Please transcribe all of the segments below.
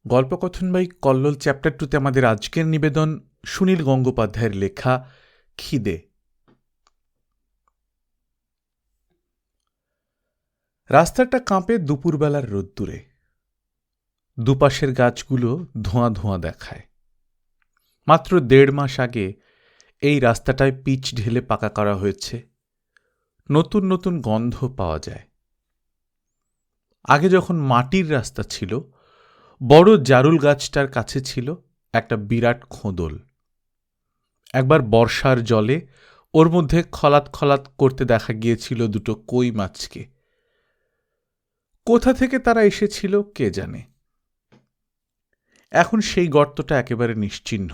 গল্পকথন by Kallol chapter 2তে আমাদের আজকের নিবেদন সুনীল গঙ্গোপাধ্যায়ের লেখা খিদে। রাস্তাটা কাঁপে দুপুরবেলার রোদ্দুরে। দুপাশের গাছগুলো ধোঁয়া ধোঁয়া দেখায়। মাত্র 1.5 মাস আগে এই রাস্তাটায় পিচ ঢেলে পাকা করা হয়েছে। নতুন নতুন গন্ধ পাওয়া যায়। আগে যখন মাটির রাস্তা ছিল, বড় জারুল গাছটার কাছে ছিল একটা বিরাট খোঁদল। একবার বর্ষার জলে ওর মধ্যে খলাত খলাত করতে দেখা গিয়েছিল দুটো কই মাছকে। কোথা থেকে তারা এসেছিল কে জানে। এখন সেই গর্তটা একেবারে নিশ্চিহ্ন।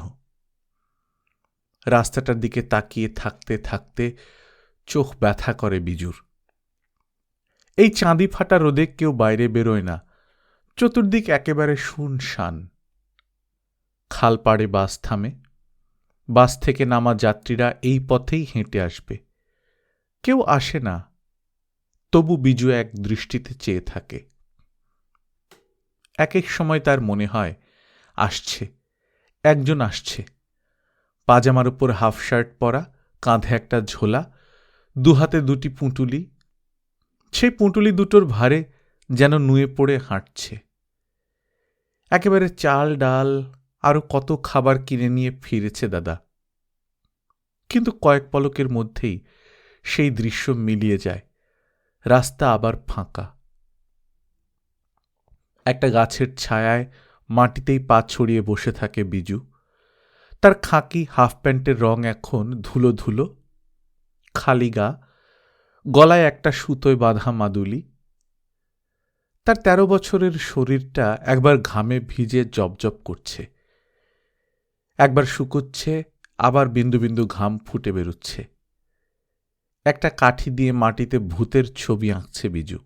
রাস্তাটার দিকে তাকিয়ে থাকতে থাকতে চোখ ব্যথা করে বিজুর। এই চাঁদি ফাটা রোদে কেউ বাইরে বেরোয় না। চতুর্দিক একেবারে শুনশান। খালপাড়ে বাস থামে। বাস থেকে নামা যাত্রীরা এই পথেই হেঁটে আসবে। কেউ আসে না, তবু বিজু এক দৃষ্টিতে চেয়ে থাকে। এক এক সময় তার মনে হয় আসছে, একজন আসছে। পাজামার উপর হাফ শার্ট পরা, কাঁধে একটা ঝোলা, দুহাতে দুটি পুঁটুলি। সেই পুঁটুলি দুটোর ভারে যেন নুয়ে পড়ে হাঁটছে। একেবারে চাল ডাল আরো কত খাবার কিনে নিয়ে ফিরেছে দাদা। কিন্তু কয়েক পলকের মধ্যেই সেই দৃশ্য মিলিয়ে যায়। রাস্তা আবার ফাঁকা। একটা গাছের ছায়ায় মাটিতেই পা ছড়িয়ে বসে থাকে বিজু। তার খাকি হাফ প্যান্টের রং এখন ধুলো ধুলো, খালি গা, গলায় একটা সুতোয় বাঁধা মাদুলি। তার 13 বছরের শরীরটা একবার ঘামে ভিজে জবজব করছে, একবার শুকোচ্ছে, আবার বিন্দু বিন্দু ঘাম ফুটে বেরোচ্ছে। একটা কাঠি দিয়ে মাটিতে ভূতের ছবি আঁকছে বিজু।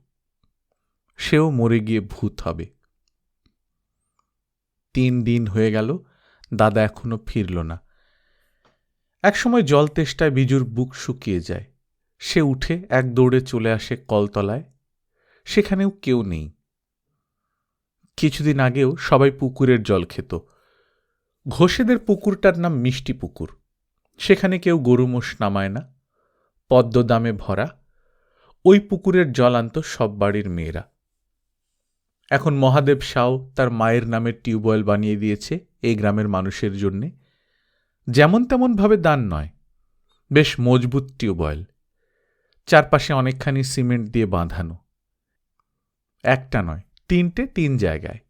সেও মরে গিয়ে ভূত হবে। 3 দিন হয়ে গেল, দাদা এখনো ফিরল না। একসময় জল তেষ্টায় বিজুর বুক শুকিয়ে যায়। সে উঠে এক দৌড়ে চলে আসে কলতলায়। সেখানেও কেউ নেই। কিছুদিন আগেও সবাই পুকুরের জল খেত। ঘোষেদের পুকুরটার নাম মিষ্টি পুকুর। সেখানে কেউ গরু মোষ নামায় না। পদ্ম দামে ভরা। ওই পুকুরের জল আনত সব বাড়ির মেয়েরা। এখন মহাদেব সাউ তার মায়ের নামে টিউবওয়েল বানিয়ে দিয়েছে এই গ্রামের মানুষের জন্যে। যেমন তেমন ভাবে দান নয়, বেশ মজবুত টিউবওয়েল। চারপাশে অনেকখানি সিমেন্ট দিয়ে বাঁধানো। একটা নয়, 3টে 3 জায়গায়।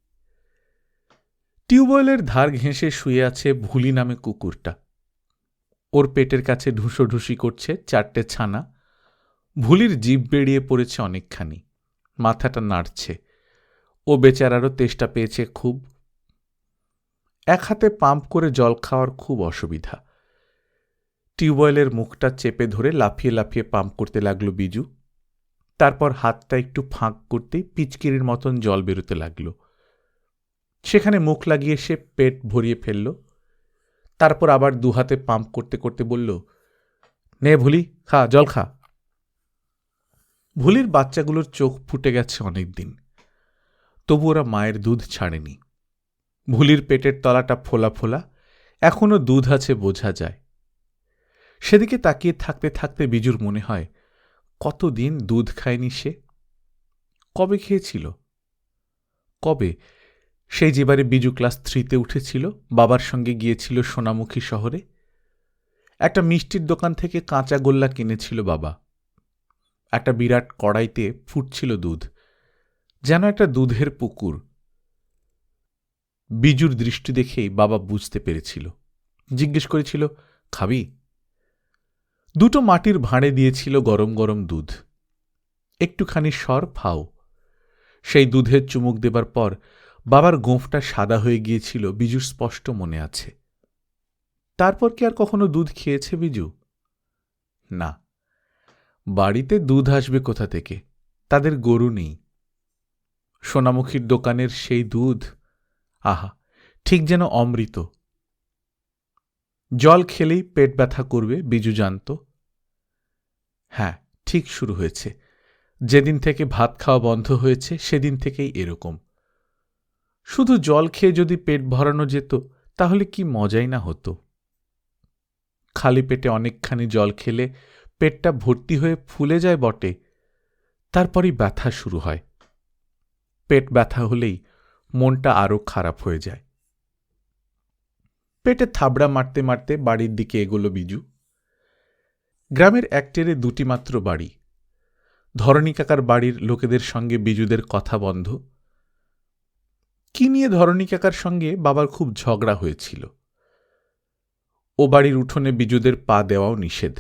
টিউবওয়েলের ধার ঘেঁষে শুয়ে আছে ভুলি নামে কুকুরটা। ওর পেটের কাছে ঢুসোঢুসি করছে 4টে ছানা। ভুলির জিভ বেরিয়ে পড়েছে অনেকখানি, মাথাটা নাড়ছে। ও বেচারারও তেষ্টা পেয়েছে খুব। এক হাতে পাম্প করে জল খাওয়ার খুব অসুবিধা। টিউবওয়েলের মুখটা চেপে ধরে লাফিয়ে লাফিয়ে পাম্প করতে লাগলো বিজু। তারপর হাতটা একটু ফাঁক করতেই পিচকিরির মতন জল বেরোতে লাগলো। সেখানে মুখ লাগিয়ে সে পেট ভরিয়ে ফেলল। তারপর আবার দুহাতে পাম্প করতে করতে বলল, নে ভুলি, খা, জল খা। ভুলির বাচ্চাগুলোর চোখ ফুটে গেছে অনেকদিন, তবু ওরা মায়ের দুধ ছাড়েনি। ভুলির পেটের তলাটা ফোলা ফোলা, এখনো দুধ আছে বোঝা যায়। সেদিকে তাকিয়ে থাকতে থাকতে বিজুর মনে হয় কতদিন দুধ খায়নি সে। কবে খেয়েছিল? কবে? সেই যেবারে বিজু ক্লাস 3তে উঠেছিল, বাবার সঙ্গে গিয়েছিল সোনামুখী শহরে। একটা মিষ্টির দোকান থেকে কাঁচা গোল্লা কিনেছিল বাবা। একটা বিরাট কড়াইতে ফুটছিল দুধ, যেন একটা দুধের পুকুর। বিজুর দৃষ্টি দেখেই বাবা বুঝতে পেরেছিল। জিজ্ঞেস করেছিল, খাবি? দুটো মাটির ভাঁড়ে দিয়েছিল গরম গরম দুধ। একটুখানি সর ফাও। সেই দুধের চুমুক দেবার পর বাবার গোঁফটা সাদা হয়ে গিয়েছিল, বিজুর স্পষ্ট মনে আছে। তারপর কি আর কখনো দুধ খেয়েছে বিজু? না। বাড়িতে দুধ আসবে কোথা থেকে? তাদের গরু নেই। সোনামুখীর দোকানের সেই দুধ, আহা, ঠিক যেন অমৃত। জল খেলেই পেট ব্যথা করবে বিজু জানত। হ্যাঁ, ঠিক শুরু হয়েছে। যেদিন থেকে ভাত খাওয়া বন্ধ হয়েছে সেদিন থেকেই এরকম। শুধু জল খেয়ে যদি পেট ভরানো যেত তাহলে কি মজাই না হতো। খালি পেটে অনেকখানি জল খেলে পেটটা ভর্তি হয়ে ফুলে যায় বটে, তারপরই ব্যথা শুরু হয়। পেট ব্যথা হলেই মনটা আরও খারাপ হয়ে যায়। পেটে থাবড়া মারতে মারতে বাড়ির দিকে এগোলো বিজু। গ্রামের একটেরে দুটি মাত্র বাড়ি। ধরণী কাকার বাড়ির লোকেদের সঙ্গে বিজুদের কথা বন্ধ। কি নিয়ে ধরণী কাকার সঙ্গে বাবার খুব ঝগড়া হয়েছিল। ও বাড়ির উঠোনে বিজুদের পা দেওয়াও নিষেধ।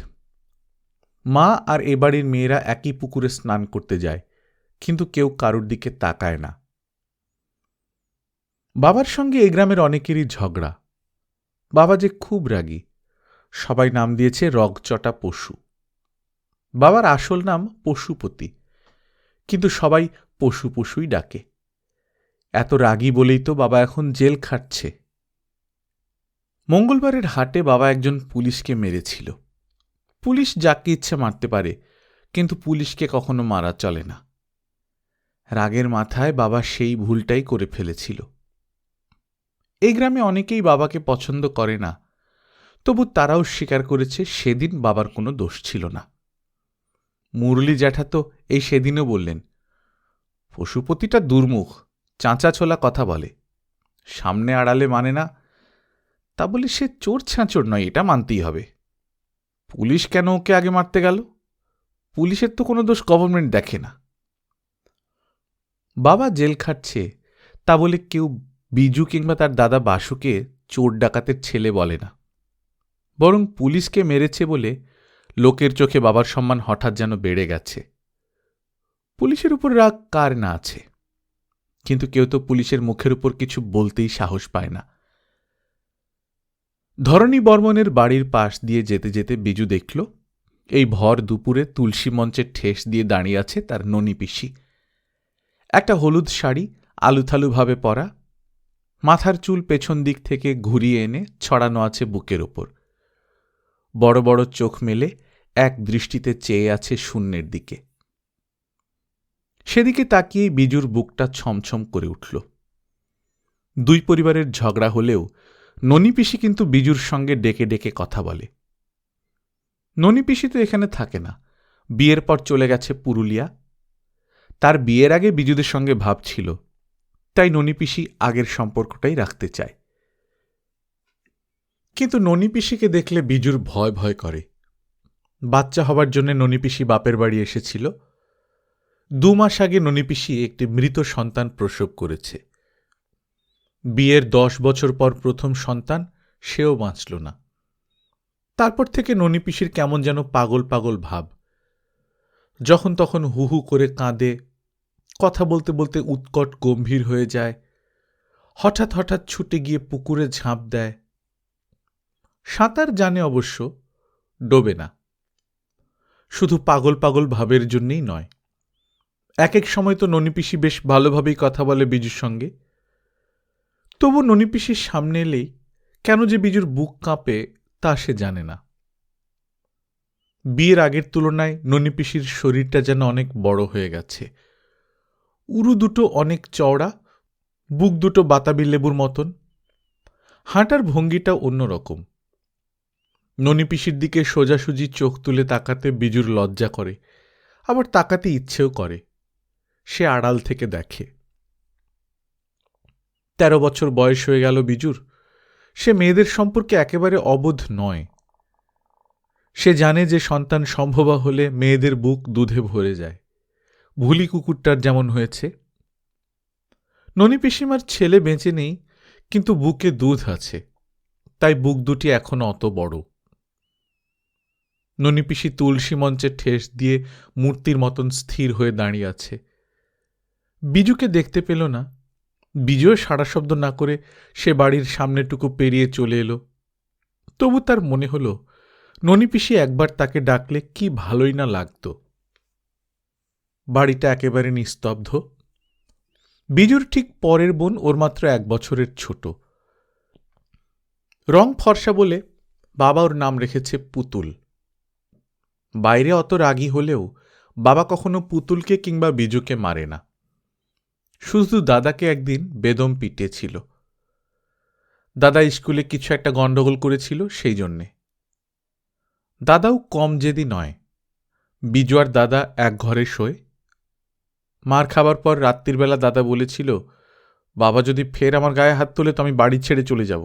মা আর এ বাড়ির মেয়েরা একই পুকুরে স্নান করতে যায়, কিন্তু কেউ কারুর দিকে তাকায় না। বাবার সঙ্গে এই গ্রামের অনেকেরই ঝগড়া। বাবা যে খুব রাগী, সবাই নাম দিয়েছে রগচটা পশু। বাবার আসল নাম পশুপতি, কিন্তু সবাই পশু পশুই ডাকে। এত রাগী বলেই তো বাবা এখন জেল খাটছে। মঙ্গলবারের হাটে বাবা একজন পুলিশকে মেরেছিল। পুলিশ যাকে ইচ্ছে মারতে পারে, কিন্তু পুলিশকে কখনো মারা চলে না। রাগের মাথায় বাবা সেই ভুলটাই করে ফেলেছিল। এই গ্রামে অনেকেই বাবাকে পছন্দ করে না, তবু তারাও স্বীকার করেছে সেদিন বাবার কোনো দোষ ছিল না। মুরলী জ্যাঠা তো এই সেদিনও বললেন, পশুপতিটা দুর্মুখ, চাঁচা ছোলা কথা বলে, সামনে আড়ালে মানে না, তা বলে সে চোর ছাঁচোর নয়, এটা মানতেই হবে। পুলিশ কেন ওকে আগে মারতে গেল? পুলিশের তো কোনো দোষ গভর্নমেন্ট দেখে না। বাবা জেল খাটছে তা বলে কেউ বিজু কিংবা তার দাদা বাসুকে চোর ডাকাতের ছেলে বলে না। বরং পুলিশকে মেরেছে বলে লোকের চোখে বাবার সম্মান হঠাৎ যেন বেড়ে গেছে। পুলিশের উপর রাগ কার না আছে, কিন্তু কেউ তো পুলিশের মুখের উপর কিছু বলতেই সাহস পায় না। ধরণী বর্মনের বাড়ির পাশ দিয়ে যেতে যেতে বিজু দেখল এই ভর দুপুরে তুলসী মঞ্চের ঠেস দিয়ে দাঁড়িয়ে আছে তার ননি পিসি। একটা হলুদ শাড়ি আলুথালুভাবে পরা, মাথার চুল পেছন দিক থেকে ঘুরিয়ে এনে ছড়ানো আছে বুকের ওপর। বড় বড় চোখ মেলে এক দৃষ্টিতে চেয়ে আছে শূন্যের দিকে। সেদিকে তাকিয়েই বিজুর বুকটা ছমছম করে উঠল। দুই পরিবারের ঝগড়া হলেও ননি পিসি কিন্তু বিজুর সঙ্গে ডেকে ডেকে কথা বলে। ননি পিসি তো এখানে থাকে না, বিয়ের পর চলে গেছে পুরুলিয়া। তার বিয়ের আগে বিজুদের সঙ্গে ভাব ছিল, তাই ননি পিসি আগের সম্পর্কটাই রাখতে চায়। কিন্তু ননি পিসিকে দেখলে বিজুর ভয় ভয় করে। বাচ্চা হবার জন্য ননি পিসি বাপের বাড়ি এসেছিল। 2 মাস আগে ননি পিসি একটি মৃত সন্তান প্রসব করেছে। বিয়ের 10 বছর পর প্রথম সন্তান, সেও বাঁচল না। তারপর থেকে ননি পিসির কেমন যেন পাগল পাগল ভাব। যখন তখন হু হু করে কাঁদে, কথা বলতে বলতে উৎকট গম্ভীর হয়ে যায়, হঠাৎ হঠাৎ ছুটে গিয়ে পুকুরে ঝাঁপ দেয়। সাঁতার জানে অবশ্য, ডোবে না। শুধু পাগল পাগল ভাবের জন্যই নয়, এক এক সময় তো ননি পিসি বেশ ভালোভাবেই কথা বলে বিজুর সঙ্গে। তবু ননি পিসির সামনে এলেই কেন যে বিজুর বুক কাঁপে তা সে জানে না। বিয়ের আগের তুলনায় ননি পিসির শরীরটা যেন অনেক বড় হয়ে গেছে। উরু দুটো অনেক চওড়া, বুক দুটো বাতাবি লেবুর মতন। হাঁটার ভঙ্গিটা অন্যরকম। ননি পিসির দিকে সোজাসুজি চোখ তুলে তাকাতে বিজুর লজ্জা করে, আবার তাকাতে ইচ্ছেও করে। সে আড়াল থেকে দেখে। 13 বছর বয়স হয়ে গেল বিজুর। সে মেয়েদের সম্পর্কে একেবারে অবোধ নয়। সে জানে যে সন্তান সম্ভবা হলে মেয়েদের বুক দুধে ভরে যায়, ভুলি কুকুরটার যেমন হয়েছে। ননি পিসিমার ছেলে বেঁচে নেই, কিন্তু বুকে দুধ আছে, তাই বুক দুটি এখনো অত বড়। ননি পিসি তুলসী মঞ্চে ঠেস দিয়ে মূর্তির মতন স্থির হয়ে দাঁড়িয়ে আছে। বিজুকে দেখতে পেল না। বিজয় সাড়া শব্দ না করে সে বাড়ির সামনেটুকু পেরিয়ে চলে এলো। তবু তার মনে হল ননি পিসি একবার তাকে ডাকলে কি ভালোই না লাগত। বাড়িটা একেবারে নিস্তব্ধ। বিজুর ঠিক পরের বোন ওর মাত্র 1 বছরের ছোট। রং ফর্সা বলে বাবা ওর নাম রেখেছে পুতুল। বাইরে অত রাগী হলেও বাবা কখনো পুতুলকে কিংবা বিজুকে মারে না। শুধু দাদাকে একদিন বেদম পিটিয়েছিল। দাদা স্কুলে কিছু একটা গণ্ডগোল করেছিল, সেই জন্যে। দাদাও কম জেদি নয়। বিজু আর দাদা এক ঘরে শোয়। মার খাবার পর রাত্রির বেলা দাদা বলেছিল, বাবা যদি ফের আমার গায়ে হাত তোলে তো আমি বাড়ি ছেড়ে চলে যাব।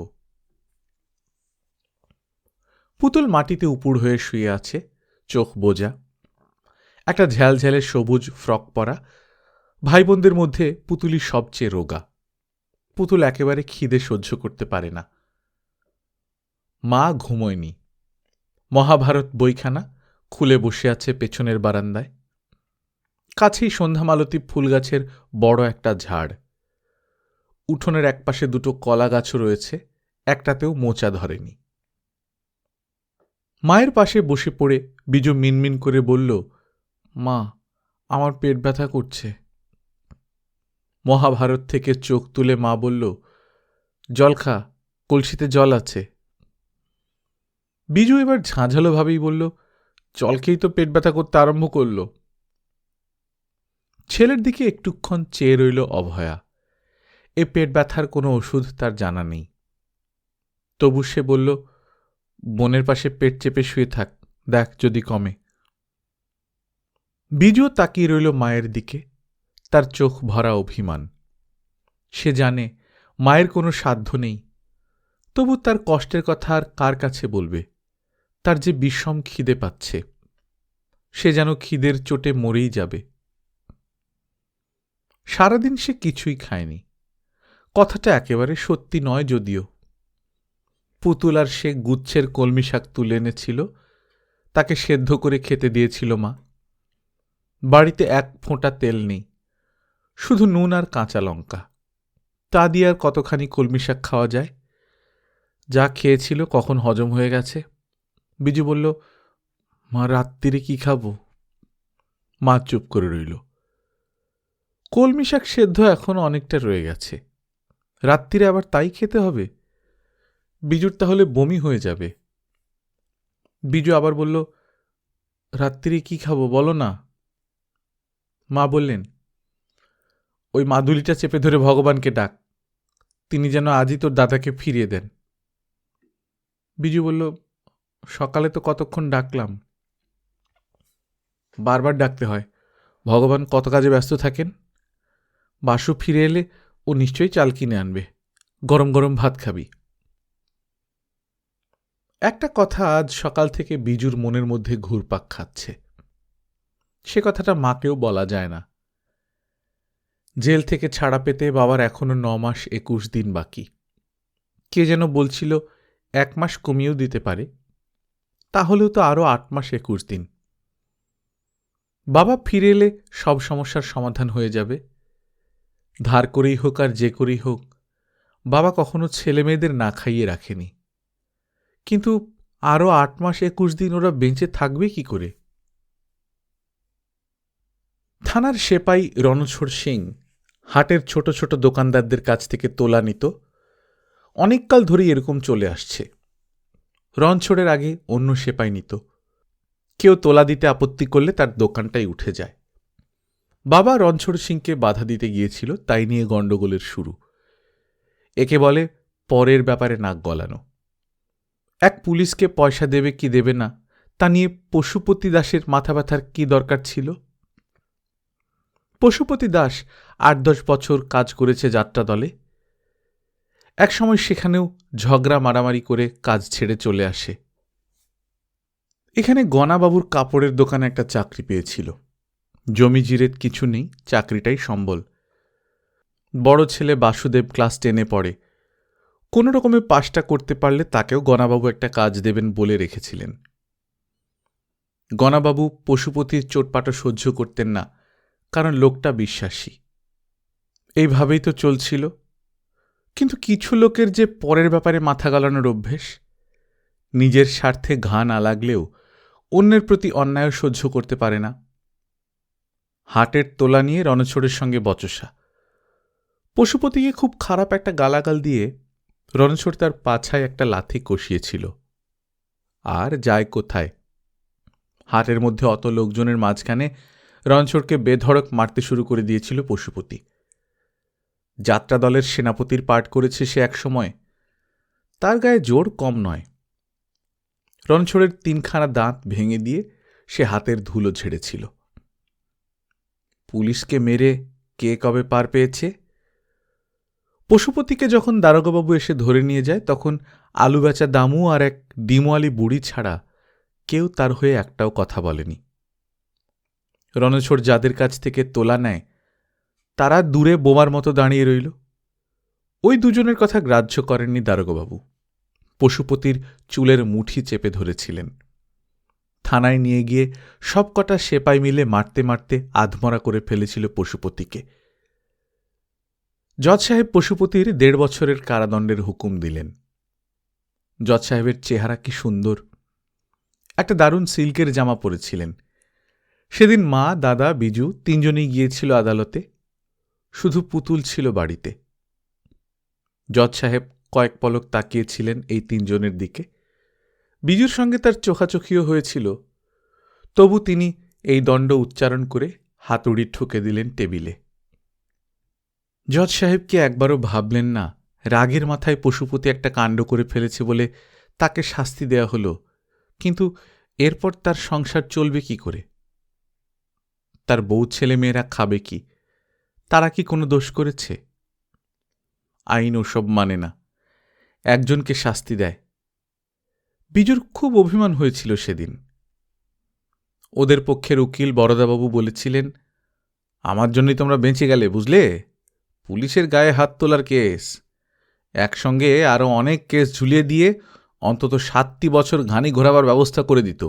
পুতুল মাটিতে উপুড় হয়ে শুয়ে আছে, চোখ বোজা। একটা ঝ্যালঝ্যালে সবুজ ফ্রক পরা। ভাই বোনদের মধ্যে পুতুলই সবচেয়ে রোগা। পুতুল একেবারে খিদে সহ্য করতে পারে না। মা ঘুমোয়নি। মহাভারত বইখানা খুলে বসে আছে পেছনের বারান্দায়। কাছেই সন্ধ্যামালতী ফুলগাছের বড় একটা ঝাড়। উঠোনের একপাশে দুটো কলা গাছও রয়েছে, একটাতেও মোচা ধরেনি। মায়ের পাশে বসে পড়ে বিজু মিনমিন করে বলল, মা, আমার পেট ব্যথা করছে। মহাভারত থেকে চোখ তুলে মা বলল, জল খা, কলসিতে জল আছে। বিজু এবার ঝাঁঝালো ভাবেই বলল, জল খেয়েই তো পেট ব্যথা করতে আরম্ভ করল। ছেলের দিকে একটুক্ষণ চেয়ে রইল অভয়া। এ পেট ব্যথার কোনো ওষুধ তার জানা নেই। তবু সে বলল, বোনের পাশে পেট চেপে শুয়ে থাক, দেখ যদি কমে। বিজুও তাকিয়ে রইল মায়ের দিকে, তার চোখ ভরা অভিমান। সে জানে মায়ের কোনো সাধ্য নেই, তবু তার কষ্টের কথা আর কার কাছে বলবে। তার যে বিষম খিদে পাচ্ছে, সে যেন খিদের চোটে মরেই যাবে। সারাদিন সে কিছুই খায়নি। কথাটা একেবারে সত্যি নয় যদিও। পুতুল আর সে গুচ্ছের কলমি শাক তুলে এনেছিল, তাকে সেদ্ধ করে খেতে দিয়েছিল মা। বাড়িতে এক ফোঁটা তেল নেই, শুধু নুন আর কাঁচা লঙ্কা। তা দিয়ে আর কতখানি কলমি শাক খাওয়া যায়? যা খেয়েছিল কখন হজম হয়ে গেছে। বিজু বলল, মা, রাত্রিরে কি খাবো? মা চুপ করে রইল। কলমি শাক সেদ্ধ এখনো অনেকটা রয়ে গেছে, রাত্রিরে আবার তাই খেতে হবে? বিজুর তাহলে বমি হয়ে যাবে। বিজু আবার বলল, রাত্রিরে কি খাবো বলো না। মা বললেন, ওই মাদুলিটা চেপে ধরে ভগবানকে ডাক, তিনি যেন আজই তোর দাদাকে ফিরিয়ে দেন। বিজু বলল, সকালে তো কতক্ষণ ডাকলাম। বারবার ডাকতে হয়, ভগবান কত কাজে ব্যস্ত থাকেন। বাসু ফিরে এলে ও নিশ্চয়ই চাল কিনে আনবে, গরম গরম ভাত খাবি। একটা কথা আজ সকাল থেকে বিজুর মনের মধ্যে ঘুরপাক খাচ্ছে। সে কথাটা মাকেও বলা যায় না। জেল থেকে ছাড়া পেতে বাবার এখনো 9 মাস 21 দিন বাকি। কে যেন বলছিল 1 মাস কমিয়েও দিতে পারে, তাহলেও তো আরও 8 মাস 21 দিন। বাবা ফিরে এলে সব সমস্যার সমাধান হয়ে যাবে। ধার করেই হোক আর যে করেই হোক, বাবা কখনো ছেলে মেয়েদের না খাইয়ে রাখেনি। কিন্তু আরও 8 মাস 21 দিন ওরা বেঁচে থাকবে কি করে? থানার সেপাই রণছড় সিং হাটের ছোট ছোট দোকানদারদের কাছ থেকে তোলা নিত। অনেককাল ধরেই এরকম চলে আসছে। রণছড়ের আগে অন্য সেপাই নিত। কেউ তোলা দিতে আপত্তি করলে তার দোকানটাই উঠে যায়। বাবা রণছড় সিংকে বাধা দিতে গিয়েছিল, তাই নিয়ে গণ্ডগোলের শুরু। একে বলে পরের ব্যাপারে নাক গলানো। এক পুলিশকে পয়সা দেবে কি দেবে না তা নিয়ে পশুপতি দাসের মাথা ব্যথার কি দরকার ছিল? পশুপতি দাস 8-10 বছর কাজ করেছে যাত্রা দলে। একসময় সেখানেও ঝগড়া মারামারি করে কাজ ছেড়ে চলে আসে। এখানে গনাবাবুর কাপড়ের দোকানে একটা চাকরি পেয়েছিল। জমি জিরেত কিছু নেই, চাকরিটাই সম্বল। বড় ছেলে বাসুদেব ক্লাস 10-এ পড়ে। কোনো রকমে পাসটা করতে পারলে তাকেও গনাবাবু একটা কাজ দেবেন বলে রেখেছিলেন। গনাবাবু পশুপতির চোটপাটা সহ্য করতেন না, কারণ লোকটা বিশ্বাসী। এইভাবেই তো চলছিল। কিন্তু কিছু লোকের যে পরের ব্যাপারে মাথা গলানোর অভ্যেস। নিজের স্বার্থে ঘা না লাগলেও অন্যের প্রতি অন্যায় সহ্য করতে পারে না। হাটের তোলা নিয়ে রণছড়ের সঙ্গে বচসা। পশুপতিকে খুব খারাপ একটা গালাগাল দিয়ে রণছড় তার পাছায় একটা লাথি কষিয়েছিল। আর যায় কোথায়? হাটের মধ্যে অত লোকজনের মাঝখানে রণছড়কে বেধড়ক মারতে শুরু করে দিয়েছিল পশুপতি। যাত্রা দলের সেনাপতির পাঠ করেছে সে একসময়। তার গায়ে জোর কম নয়। রণছড়ের 3খানা দাঁত ভেঙে দিয়ে সে হাতের ধুলো ঝেড়েছিল। পুলিশকে মেরে কে কবে পার পেয়েছে? পশুপতিকে যখন দারোগাবাবু এসে ধরে নিয়ে যায় তখন আলু বেচা দামু আর এক ডিমওয়ালি বুড়ি ছাড়া কেউ তার হয়ে একটাও কথা বলেনি। রণছড় যাদের কাছ থেকে তোলা নেয় তারা দূরে বোমার মতো দাঁড়িয়ে রইল। ওই দুজনের কথা গ্রাহ্য করেননি দারোগাবাবু। পশুপতির চুলের মুঠি চেপে ধরেছিলেন। থানায় নিয়ে গিয়ে সব কটা সেপাই মিলে মারতে মারতে আধমরা করে ফেলেছিল পশুপতিকে। জজ সাহেব পশুপতির 1.5 বছরের কারাদণ্ডের হুকুম দিলেন। জজ সাহেবের চেহারা কি সুন্দর! একটা দারুণ সিল্কের জামা পরেছিলেন। সেদিন মা, দাদা, বিজু 3জনই গিয়েছিল আদালতে। শুধু পুতুল ছিল বাড়িতে। জজ সাহেব কয়েক পলক তাকিয়েছিলেন এই 3জনের দিকে। বিজুর সঙ্গে তার চোখাচোখিও হয়েছিল। তবু তিনি এই দণ্ড উচ্চারণ করে হাতুড়ি ঠুকে দিলেন টেবিলে। জজ সাহেব কি একবারও ভাবলেন না রাগের মাথায় পশুপতি একটা কাণ্ড করে ফেলেছে বলে তাকে শাস্তি দেয়া হল, কিন্তু এরপর তার সংসার চলবে কি করে? তার বউ ছেলে মেয়েরা খাবে কি? তারা কি কোনো দোষ করেছে? আইন ওসব মানে না, একজনকে শাস্তি দেয়। বিজুর খুব অভিমান হয়েছিল সেদিন। ওদের পক্ষের উকিল বরদাবাবু বলেছিলেন, আমার জন্যই তোমরা বেঁচে গেলে, বুঝলে? পুলিশের গায়ে হাত তোলার কেস, একসঙ্গে আরও অনেক কেস ঝুলিয়ে দিয়ে অন্তত 7টি বছর ঘানি ঘোরাবার ব্যবস্থা করে দিত।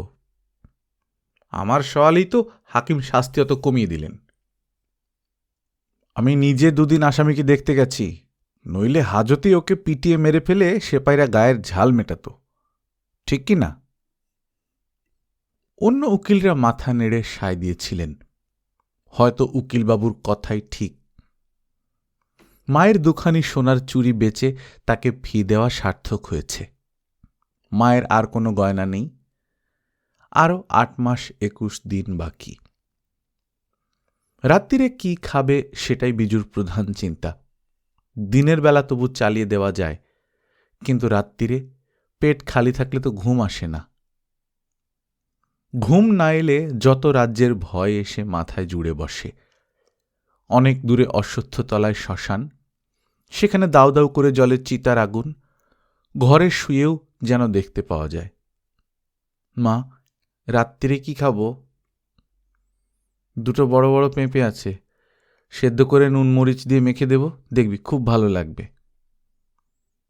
আমার সওয়ালেই তো হাকিম শাস্তি অত কমিয়ে দিলেন। আমি নিজে 2 দিন আসামিকে দেখতে গেছি, নইলে হাজতেই ওকে পিটিয়ে মেরে ফেলে সেপাইরা গায়ের ঝাল মেটাত, ঠিক কি না? অন্য উকিলরা মাথা নেড়ে সায় দিয়েছিলেন। হয়তো উকিলবাবুর কথাই ঠিক। মায়ের 2খানি সোনার চুড়ি বেচে তাকে ফি দেওয়া সার্থক হয়েছে। মায়ের আর কোনো গয়না নেই। আরও 8 মাস 21 দিন বাকি। রাত্রিরে কি খাবে সেটাই বিজুর প্রধান চিন্তা। দিনের বেলা তবু চালিয়ে দেওয়া যায়, কিন্তু রাত্রিরে পেট খালি থাকলে তো ঘুম আসে না। ঘুম না এলে যত রাজ্যের ভয় এসে মাথায় জুড়ে বসে। অনেক দূরে অশ্বত্থতলায় শ্মশান, সেখানে দাউ দাউ করে জ্বলে চিতার আগুন, ঘরে শুয়েও যেন দেখতে পাওয়া যায়। মা, রাত্রিরে কি খাবো? 2 বড় বড় পেঁপে আছে, সেদ্ধ করে নুন মরিচ দিয়ে মেখে দেব, দেখবি খুব ভালো লাগবে।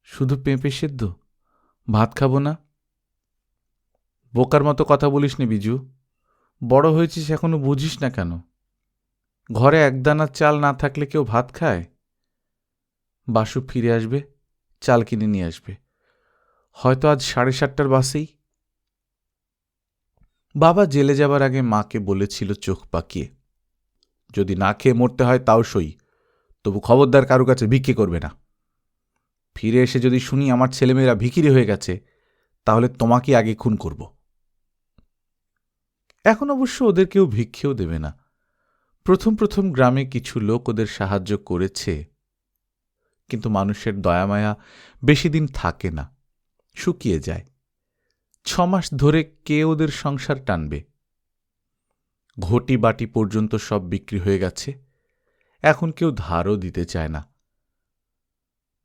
শুধু পেঁপে সেদ্ধ? ভাত খাবো না? বোকার মতো কথা বলিস নি বিজু, বড় হয়েছিস এখনো বুঝিস না কেন? ঘরে 1 দানা চাল না থাকলে কেউ ভাত খায়? বাসু ফিরে আসবে, চাল কিনে নিয়ে আসবে, হয়তো আজ 7:30টার বাসেই। বাবা জেলে যাবার আগে মাকে বলেছিল চোখ পাকিয়ে, যদি না খেয়ে মরতে হয় তাও সই, তবু খবরদার কারো কাছে ভিক্ষে করবে না। ফিরে এসে যদি শুনি আমার ছেলেমেয়েরা ভিখিরি হয়ে গেছে, তাহলে তোমাকে আগে খুন করব। এখন অবশ্য ওদের কেউ ভিক্ষেও দেবে না। প্রথম প্রথম গ্রামে কিছু লোক ওদের সাহায্য করেছে, কিন্তু মানুষের দয়ামায়া বেশি দিন থাকে না, শুকিয়ে যায়। 6 মাস ধরে কে ওদের সংসার টানবে? ঘটি বাটি পর্যন্ত সব বিক্রি হয়ে গেছে, এখন কেউ ধারও দিতে চায় না।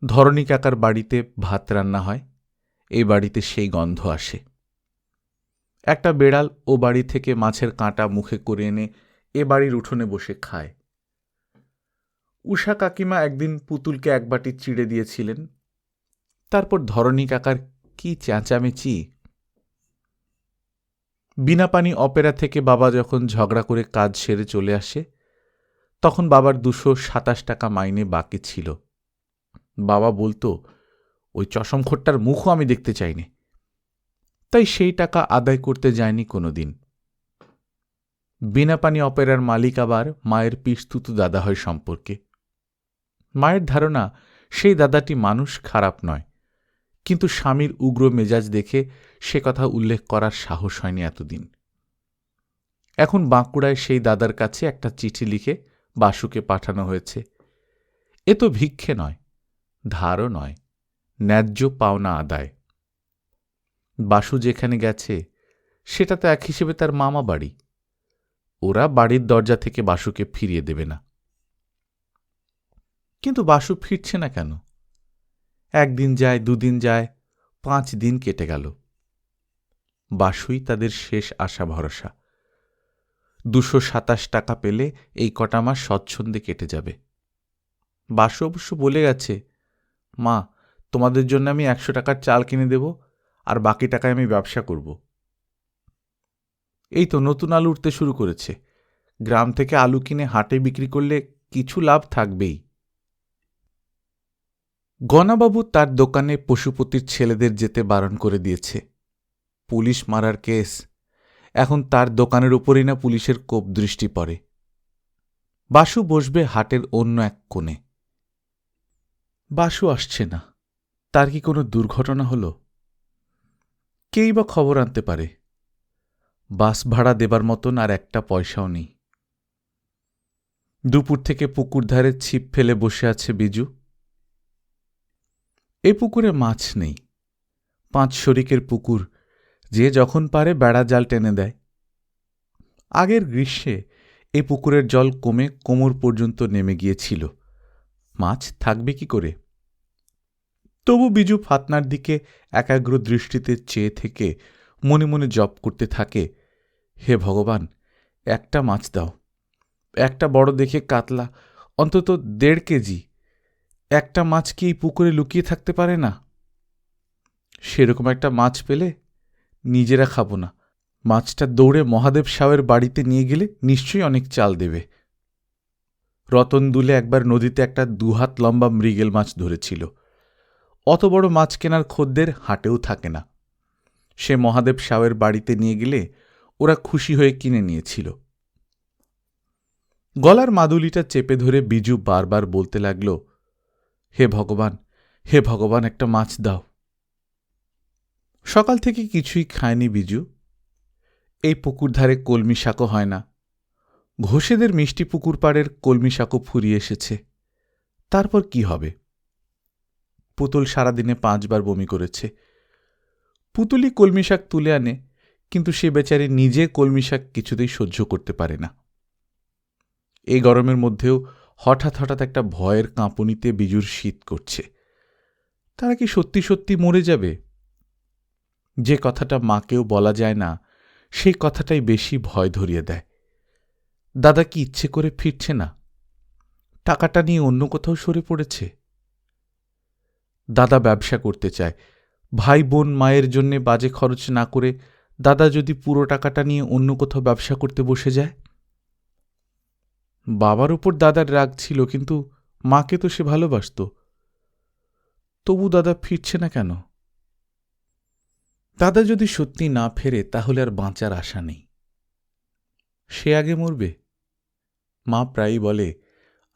ধরণী কাকার বাড়িতে ভাত রান্না হয়, এই বাড়িতে সেই গন্ধ আসে। একটা বেড়াল ও বাড়ি থেকে মাছের কাঁটা মুখে করে এনে এ বাড়ির উঠোনে বসে খায়। উষা কাকিমা একদিন পুতুলকে 1 বাটি চিড়ে দিয়েছিলেন। তারপর ধরণী কাকার কি চেঁচামেচি! বিনাপানি অপেরা থেকে বাবা যখন ঝগড়া করে কাজ সেরে চলে আসে, তখন বাবার 227 টাকা মাইনে বাকি ছিল। বাবা বলতো, ওই চশমখোরটার মুখও আমি দেখতে চাইনি। তাই সেই টাকা আদায় করতে যায়নি কোনোদিন। বিনাপানি অপেরার মালিক আবার মায়ের পিসতুতু দাদা হয় সম্পর্কে। মায়ের ধারণা সেই দাদাটি মানুষ খারাপ নয়, কিন্তু স্বামীর উগ্র মেজাজ দেখে সে কথা উল্লেখ করার সাহস হয়নি এতদিন। এখন বাঁকুড়ায় সেই দাদার কাছে একটা চিঠি লিখে বাসুকে পাঠানো হয়েছে। এ তো ভিক্ষে নয়, ধারও নয়, ন্যায্য পাওনা আদায়। বাসু যেখানে গেছে সেটা তো এক হিসেবে তার মামা বাড়ি। ওরা বাড়ির দরজা থেকে বাসুকে ফিরিয়ে দেবে না। কিন্তু বাসু ফিরছে না কেন? একদিন যায়, দুদিন যায়, 5 দিন কেটে গেল। বাসুই তাদের শেষ আশা ভরসা। 227 টাকা পেলে এই কটা মাস স্বচ্ছন্দে কেটে যাবে। বাসু অবশ্য বলে গেছে, মা, তোমাদের জন্য আমি 100 টাকার চাল কিনে দেব, আর বাকি টাকায় আমি ব্যবসা করব। এই তো নতুন আলু উঠতে শুরু করেছে। গ্রাম থেকে আলু কিনে হাটে বিক্রি করলে কিছু লাভ থাকবেই। গনাবাবু তার দোকানে পশুপতির ছেলেদের যেতে বারণ করে দিয়েছে। পুলিশ মারার কেস, এখন তার দোকানের উপরই না পুলিশের কোপ দৃষ্টি পড়ে। বাসু বসবে হাটের অন্য এক কোণে। বাসু আসছে না। তার কি কোনো দুর্ঘটনা হলো? কেই বা খবর আনতে পারে। বাস ভাড়া দেবার মতন আর একটা পয়সাও নেই। দুপুর থেকে পুকুর ধারে ছিপ ফেলে বসে আছে বিজু। এ পুকুরে মাছ নেই। 5 শরিকের পুকুর, যে যখন পারে বেড়া জাল টেনে দেয়। আগের গ্রীষ্মে এই পুকুরের জল কমে কোমর পর্যন্ত নেমে গিয়েছিল। মাছ থাকবে কি করে? তবু বিজু ফাতনার দিকে একাগ্র দৃষ্টিতে চেয়ে থেকে মনে মনে জপ করতে থাকে, হে ভগবান, একটা মাছ দাও, একটা বড় দেখে কাতলা, অন্তত 1.5 কেজি। একটা মাছ কি এই পুকুরে লুকিয়ে থাকতে পারে না? সেরকম একটা মাছ পেলে নিজেরা খাবো না, মাছটা দৌড়ে মহাদেব সাহের বাড়িতে নিয়ে গেলে নিশ্চয়ই অনেক চাল দেবে। রতন দুলে একবার নদীতে একটা 2 হাত লম্বা মৃগেল মাছ ধরেছিল। অত বড় মাছ কেনার খদ্দের হাটেও থাকে না। সে মহাদেব সাহের বাড়িতে নিয়ে গেলে ওরা খুশি হয়ে কিনে নিয়েছিল। গলার মাদুলিটা চেপে ধরে বিজু বারবার বলতে লাগল, হে ভগবান, হে ভগবান, একটা মাছ দাও। সকাল থেকে কিছুই খায়নি বিজু। এই পুকুর ধারে কলমি শাকও হয় না। ঘোষেদের মিষ্টি পুকুর পাড়ের কলমি শাকও ফুরিয়ে এসেছে। তারপর কি হবে? পুতুল সারাদিনে 5 বার বমি করেছে। পুতুলই কলমি শাক তুলে আনে, কিন্তু সে বেচারি নিজে কলমি শাক কিছুতেই সহ্য করতে পারে না। এই গরমের মধ্যেও হঠাৎ হঠাৎ একটা ভয়ের কাঁপুনিতে বিজুর শীত করছে। তারা কি সত্যি সত্যি মরে যাবে? যে কথাটা মাকেও বলা যায় না, সেই কথাটাই বেশি ভয় ধরিয়ে দেয়। দাদা কি ইচ্ছে করে ফিরছে না? টাকাটা নিয়ে অন্য কোথাও সরে পড়েছে? দাদা ব্যবসা করতে চায়। ভাই বোন মায়ের জন্যে বাজে খরচ না করে দাদা যদি পুরো টাকাটা নিয়ে অন্য কোথাও ব্যবসা করতে বসে যায়? বাবার উপর দাদার রাগ ছিল, কিন্তু মাকে তো সে ভালোবাসত। তবু দাদা ফিরছে না কেন? দাদা যদি সত্যি না ফেরে তাহলে আর বাঁচার আশা নেই। সে আগে মরবে। মা প্রায়ই বলে,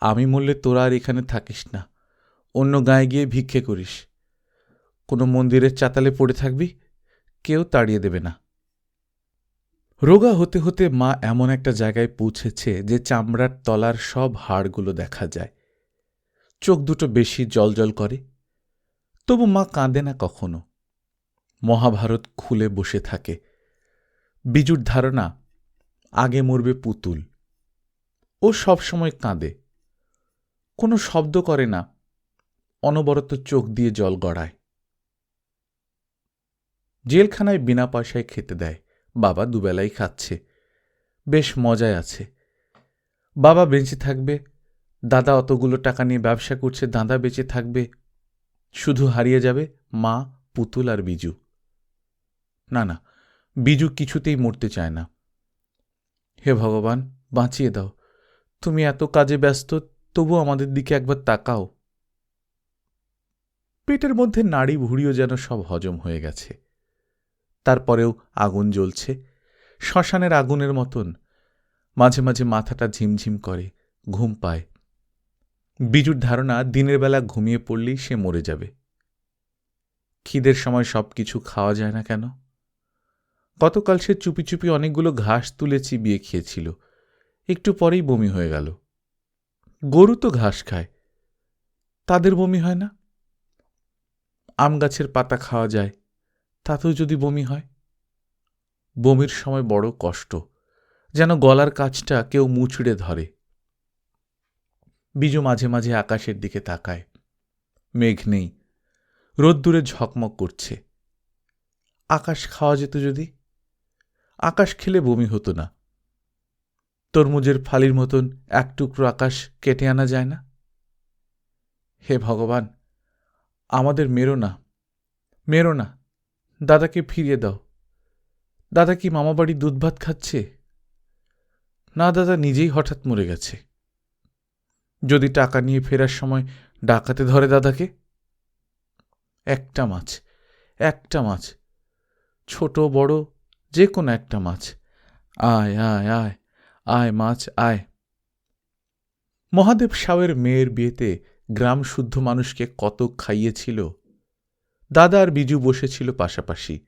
আমি মরলে তোরা আর এখানে থাকিস না, অন্য গাঁয়ে গিয়ে ভিক্ষে করিস, কোনো মন্দিরের চাতালে পড়ে থাকবি, কেউ তাড়িয়ে দেবে না। রোগা হতে হতে মা এমন একটা জায়গায় পৌঁছেছে যে চামড়ার তলার সব হাড়গুলো দেখা যায়। চোখ দুটো বেশি জলজল করে। তবু মা কাঁদে না কখনো। মহাভারত খুলে বসে থাকে। বিজুর ধারণা, আগে মরবে পুতুল। ও সব সময় কাঁদে, কোনো শব্দ করে না, অনবরত চোখ দিয়ে জল গড়ায়। জেলখানায় বিনা পয়সায় খেতে দেয়। বাবা দুবেলাই খাচ্ছে, বেশ মজায় আছে। বাবা বেঁচে থাকবে, দাদা অতগুলো টাকা নিয়ে ব্যবসা করছে, দাদা বেঁচে থাকবে, শুধু হারিয়ে যাবে মা, পুতুল আর বিজু। না না, বিজু কিছুতেই মরতে চায় না। হে ভগবান, বাঁচিয়ে দাও, তুমি এত কাজে ব্যস্ত, তবু আমাদের দিকে একবার তাকাও। পেটের মধ্যে নাড়ি ভুড়িও যেন সব হজম হয়ে গেছে। তারপরেও আগুন জ্বলছে, শ্মশানের আগুনের মতন। মাঝে মাঝে মাথাটা ঝিমঝিম করে, ঘুম পায়। বিজুর ধারণা, দিনের বেলা ঘুমিয়ে পড়লেই সে মরে যাবে। খিদের সময় সব কিছু খাওয়া যায় না কেন? গতকাল সে চুপি চুপি অনেকগুলো ঘাস তুলে চিবিয়ে খেয়েছিল, একটু পরেই বমি হয়ে গেল। গরু তো ঘাস খায়, তাদের বমি হয় না? আম গাছের পাতা খাওয়া যায়, তাতেও যদি বমি হয়? বমির সময় বড় কষ্ট, যেন গলার কাছটা কেউ মুচড়ে ধরে। বিজু মাঝে মাঝে আকাশের দিকে তাকায়। মেঘ নেই, রোদ্দুরে ঝকমক করছে। আকাশ খাওয়া যেত যদি? আকাশ খেলে বমি হতো না। তরমুজের ফালির মতন এক টুকরো আকাশ কেটে আনা যায় না? হে ভগবান, আমাদের মেরো না, মেরো না, দাদাকে ফিরিয়ে দাও। দাদা কি মামাবাড়ি দুধ ভাত খাচ্ছে? না, দাদা নিজেই হঠাৎ মরে গেছে। যদি টাকা নিয়ে ফেরার সময় ডাকাতে ধরে দাদাকে? একটা মাছ, একটা মাছ, ছোট বড় যে কোনো একটা মাছ। আয় আয় আয়, আয় মাছ আয়। মহাদেব সাউয়ের মেয়ের বিয়েতে গ্রাম শুদ্ধ মানুষকে কত খাইয়েছিল। দাদা আর বিজু বসেছিল পাশাপাশি।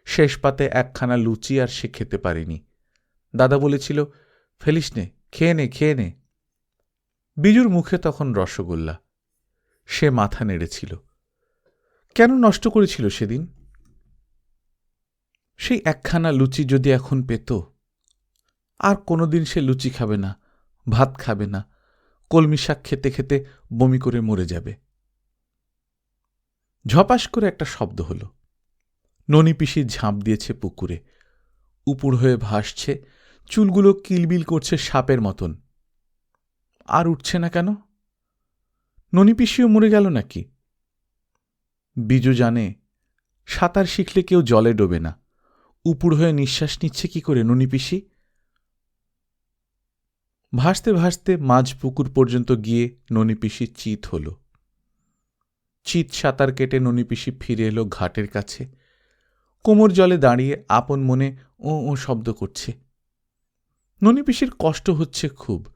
শেষ পাতে একখানা লুচি আর সে খেতে পারেনি। দাদা বলেছিল, ফেলিস নে, খেয়ে নে, খেয়ে নে। বিজুর মুখে তখন রসগোল্লা। সে মাথা নেড়েছিল। কেন নষ্ট করেছিল সেদিন? সেই একখানা লুচি যদি এখন পেত, আর কোনোদিন সে লুচি খাবে না, ভাত খাবে না, কলমি শাক খেতে খেতে বমি করে মরে যাবে। ঝপাস করে একটা শব্দ হল। ননি পিসি ঝাঁপ দিয়েছে পুকুরে। উপুড় হয়ে ভাসছে, চুলগুলো কিলবিল করছে সাপের মতন। আর উঠছে না কেন? ননি পিসিও মরে গেল নাকি? বিজু জানে, সাঁতার শিখলে কেউ জলে ডোবে না। উপুড় হয়ে নিঃশ্বাস নিচ্ছে কি করে ননি পিসি? ভাসতে ভাসতে মাঝ পুকুর পর্যন্ত গিয়ে ননি পিসি চিত হল। চিত সাঁতার কেটে ননি পিসি ফিরে এলো ঘাটের কাছে। কোমর জলে দাঁড়িয়ে আপন মনে ও ও শব্দ করছে। ননি পিসির কষ্ট হচ্ছে খুব।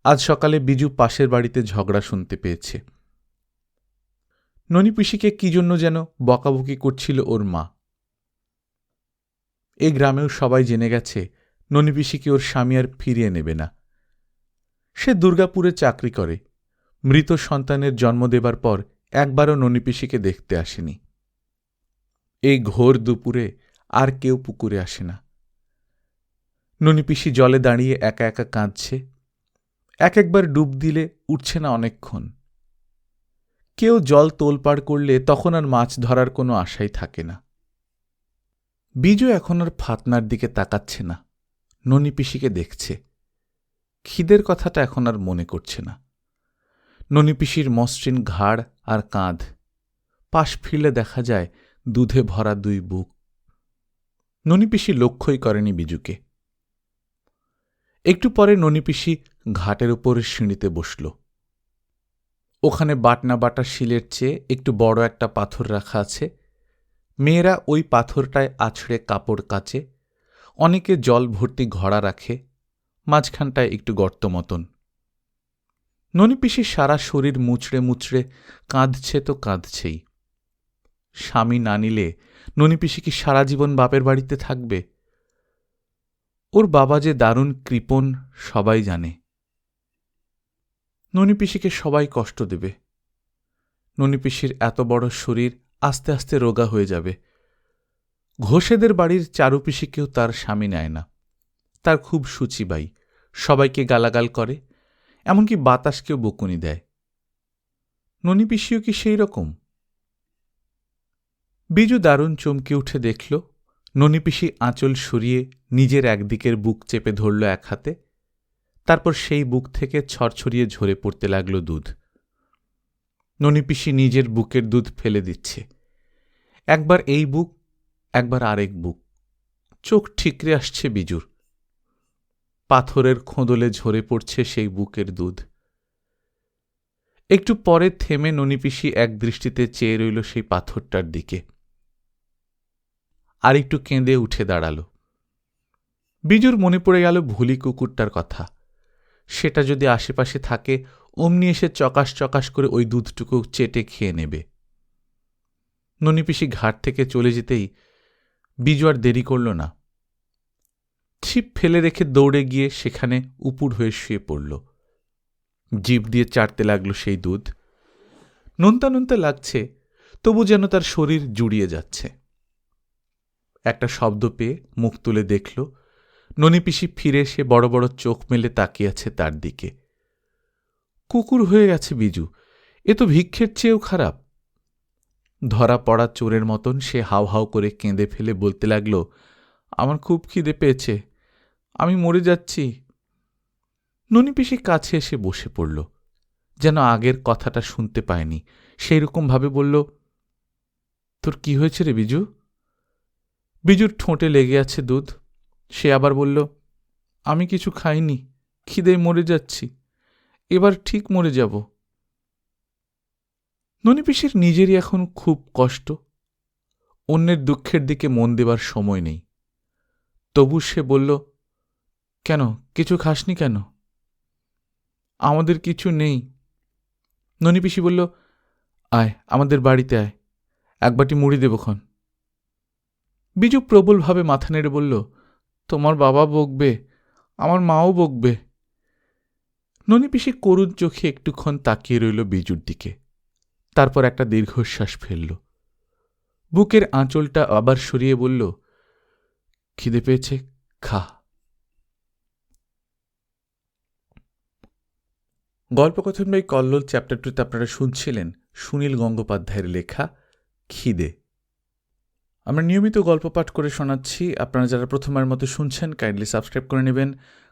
আজ সকালে বিজু পাশের বাড়িতে ঝগড়া শুনতে পেয়েছে। ননি পিসিকে কি জন্য যেন বকাবকি করছিল ওর মা। এ গ্রামেও সবাই জেনে গেছে ননি পিসিকে ওর স্বামী আর ফিরিয়ে নেবে না। সে দুর্গাপুরে চাকরি করে। মৃত সন্তানের জন্ম দেবার পর একবারও ননি পিসিকে দেখতে আসেনি। এই ঘোর দুপুরে আর কেউ পুকুরে আসে না। ননি পিসি জলে দাঁড়িয়ে একা একা কাঁদছে। এক একবার ডুব দিলে উঠছে না অনেকক্ষণ। কেউ জল তোলপাড় করলে তখন আর মাছ ধরার কোনো আশাই থাকে না। বিজু এখন আর ফাতনার দিকে তাকাচ্ছে না, ননি পিসিকে দেখছে। খিদের কথাটা এখন আর মনে করছে না। ননি পিসির মসৃণ ঘাড় আর কাঁধ, পাশ ফিরলে দেখা যায় দুধে ভরা দুই বুক। ননি পিসি লক্ষ্যই করেনি বিজুকে। একটু পরে ননি পিসি ঘাটের উপর সিঁড়িতে বসল। ওখানে বাটনা বাটা শিলের চেয়ে একটু বড় একটা পাথর রাখা আছে। মেয়েরা ওই পাথরটায় আছড়ে কাপড় কাচে। অনেকে জল ভর্তি ঘড়া রাখে। মাঝখানটায় একটু গর্ত মতন। ননি পিসি সারা শরীর মুচড়ে মুচড়ে কাঁদছে তো কাঁদছেই। স্বামী না নিলে ননি পিসি কি সারা জীবন বাপের বাড়িতে থাকবে? ওর বাবা যে দারুণ কৃপণ সবাই জানে। ননি পিসিকে সবাই কষ্ট দেবে। ননি পিসির এত বড় শরীর আস্তে আস্তে রোগা হয়ে যাবে। ঘোষেদের বাড়ির চারু পিসিকেও তার স্বামী নেয় না। তার খুব শুচিবাই, সবাইকে গালাগাল করে, এমনকি বাতাসকেও বকুনি দেয়। ননি পিসিও কি সেই রকম? বিজু দারুণ চমকে উঠে দেখল ননি পিসি আঁচল সরিয়ে নিজের একদিকের বুক চেপে ধরল এক হাতে। তারপর সেই বুক থেকে ছড়ছড়িয়ে ঝরে পড়তে লাগল দুধ। ননি পিসি নিজের বুকের দুধ ফেলে দিচ্ছে। একবার এই বুক, একবার আরেক বুক। চোখ ঠিকরে আসছে বিজুর। পাথরের খোঁদলে ঝরে পড়ছে সেই বুকের দুধ। একটু পরে থেমে ননি পিসি এক দৃষ্টিতে চেয়ে রইল সেই পাথরটার দিকে। আর একটু কেঁদে উঠে দাঁড়াল। বিজুর মনে পড়ে গেল ভুলি কুকুরটার কথা। সেটা যদি আশেপাশে থাকে অমনি এসে চকাশ চকাশ করে ওই দুধটুকু চেটে খেয়ে নেবে। ননি পিসি ঘাট থেকে চলে যেতেই বিজু আর দেরি করল না। ছিপ ফেলে রেখে দৌড়ে গিয়ে সেখানে উপুড় হয়ে শুয়ে পড়ল। জিভ দিয়ে চাটতে লাগল সেই দুধ। নোনতা নোনতা লাগছে, তবু যেন তার শরীর জুড়িয়ে যাচ্ছে। একটা শব্দ পেয়ে মুখ তুলে দেখল ননিপিসি ফিরে এসে বড় বড় চোখ মেলে তাকিয়ে আছে তার দিকে। কুকুর হয়ে গেছে বিজু, এ তো ভিক্ষের চেয়েও খারাপ। ধরা পড়া চোরের মতন সে হাউ হাউ করে কেঁদে ফেলে বলতে লাগল, আমার খুব খিদে পেয়েছে, আমি মরে যাচ্ছি। ননিপিসি কাছে এসে বসে পড়ল, যেন আগের কথাটা শুনতে পায়নি। সেই রকমভাবে বলল, তোর কি হয়েছে রে বিজু? বিজুর ঠোঁটে লেগে আছে দুধ। সে আবার বলল, আমি কিছু খাইনি, খিদেয় মরে যাচ্ছি, এবার ঠিক মরে যাব। ননিপিসির নিজেরই এখন খুব কষ্ট, অন্যের দুঃখের দিকে মন দেবার সময় নেই। তবু সে বলল, কেন, কিছু খাসনি কেন? আমাদের কিছু নেই। ননিপিসি বলল, আয় আমাদের বাড়িতে আয়, এক বাটি মুড়ি দেবক্ষণ। বিজু প্রবলভাবে মাথা নেড়ে বলল, তোমার বাবা বকবে, আমার মাও বকবে। ননিপিসি করুণ চোখে একটুক্ষণ তাকিয়ে রইল বিজুর দিকে, তারপর একটা দীর্ঘশ্বাস ফেলল। বুকের আঁচলটা আবার সরিয়ে বলল, খিদে পেয়েছে, খা। গল্পকথন বাই কল্লোল চ্যাপ্টার 2 তে আপনারা শুনছিলেন সুনীল গঙ্গোপাধ্যায়ের লেখা খিদে। আমরা নিয়মিত গল্প পাঠ করে শোনাচ্ছি। আপনারা যারা প্রথমবার মতো শুনছেন কাইন্ডলি সাবস্ক্রাইব করে নেবেন।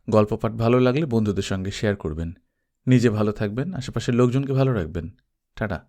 গল্প পাঠ ভালো লাগলে বন্ধুদের সঙ্গে শেয়ার করবেন। নিজে ভালো থাকবেন, আশেপাশের লোকজনকে ভালো রাখবেন। টাটা।